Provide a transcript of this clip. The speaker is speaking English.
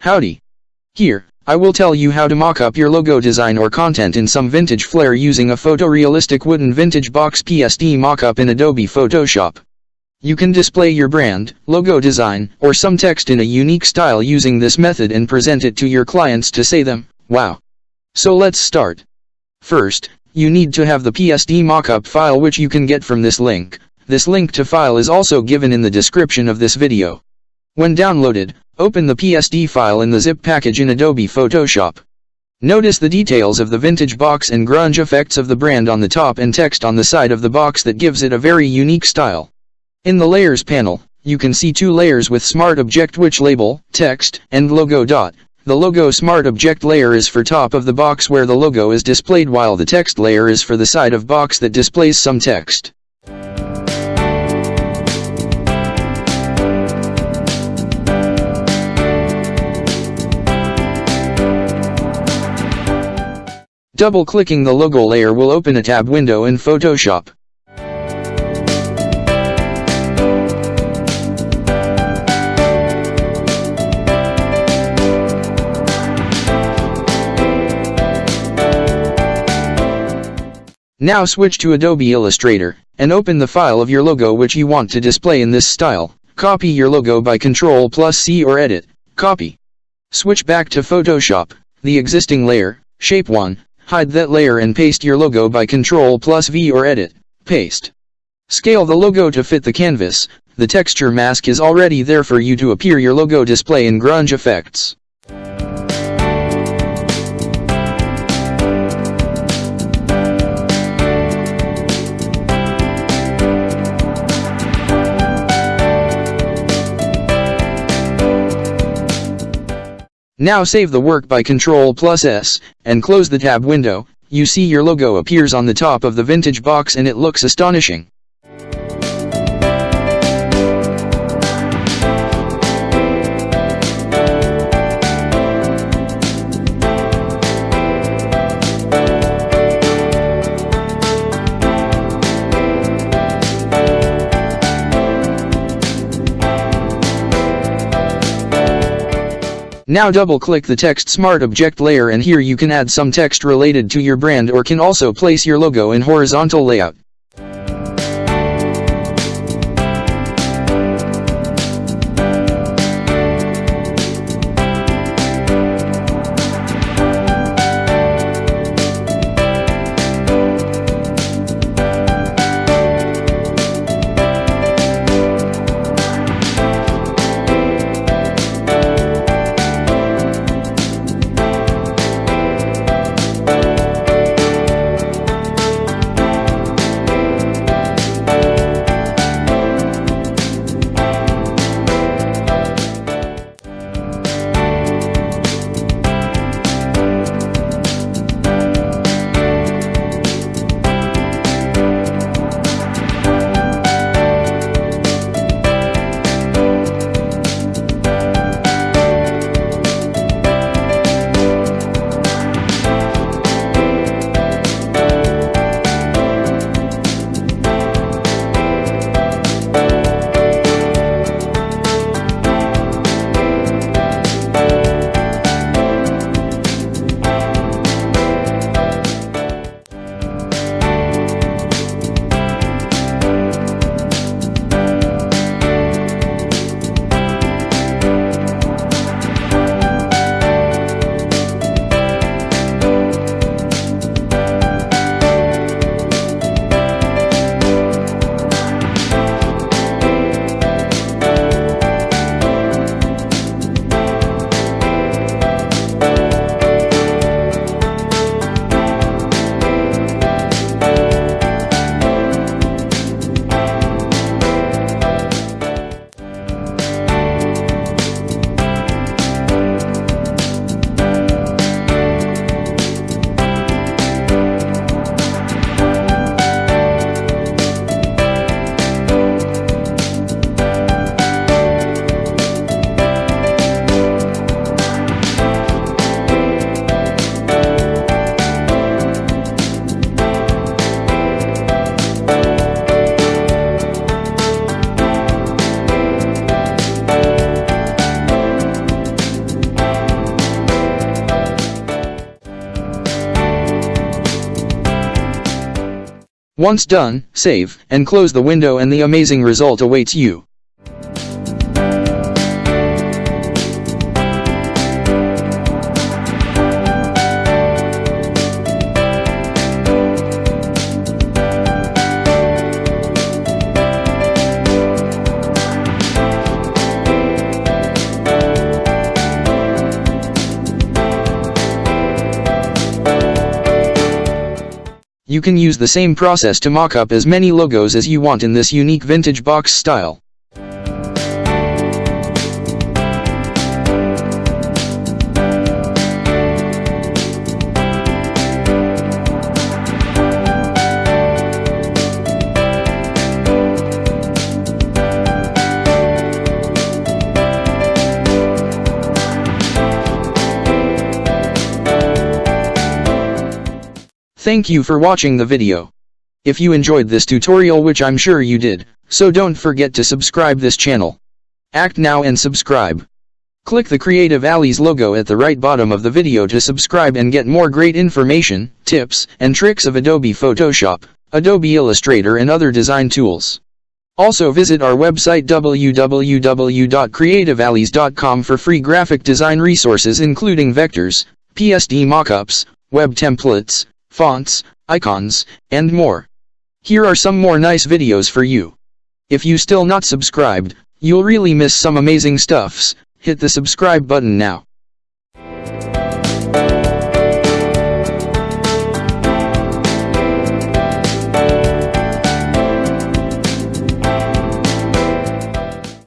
Howdy. Here, I will tell you how to mock up your logo design or content in some vintage flair using a photorealistic wooden vintage box PSD mockup in Adobe Photoshop. You can display your brand, logo design, or some text in a unique style using this method and present it to your clients to say them, wow. So let's start. First, you need to have the PSD mockup file, which you can get from this link. This link to file is also given in the description of this video. When downloaded, open the PSD file in the zip package in Adobe Photoshop. Notice the details of the vintage box and grunge effects of the brand on the top and text on the side of the box that gives it a very unique style. In the Layers panel, you can see two layers with Smart Object, which label, text, and logo. The logo Smart Object layer is for top of the box where the logo is displayed, while the text layer is for the side of box that displays some text. Double-clicking the logo layer will open a tab window in Photoshop. Now switch to Adobe Illustrator, and open the file of your logo which you want to display in this style. Copy your logo by Ctrl+C or Edit, Copy. Switch back to Photoshop, the existing layer, Shape 1. Hide that layer and paste your logo by Ctrl+V or Edit, Paste. Scale the logo to fit the canvas. The texture mask is already there for you to appear your logo display in grunge effects. Now save the work by Ctrl+S, and close the tab window. You see your logo appears on the top of the vintage box and it looks astonishing. Now double-click the text Smart Object layer, and here you can add some text related to your brand or can also place your logo in horizontal layout. Once done, save, and close the window and the amazing result awaits you. You can use the same process to mock up as many logos as you want in this unique vintage box style. Thank you for watching the video. If you enjoyed this tutorial, which I'm sure you did, so don't forget to subscribe this channel. Act now and subscribe. Click the Creative Alley's logo at the right bottom of the video to subscribe and get more great information, tips, and tricks of Adobe Photoshop, Adobe Illustrator and other design tools. Also visit our website www.creativealleys.com for free graphic design resources including vectors, PSD mockups, web templates, fonts, icons, and more. Here are some more nice videos for you. If you still not subscribed, you'll really miss some amazing stuffs. Hit the subscribe button now.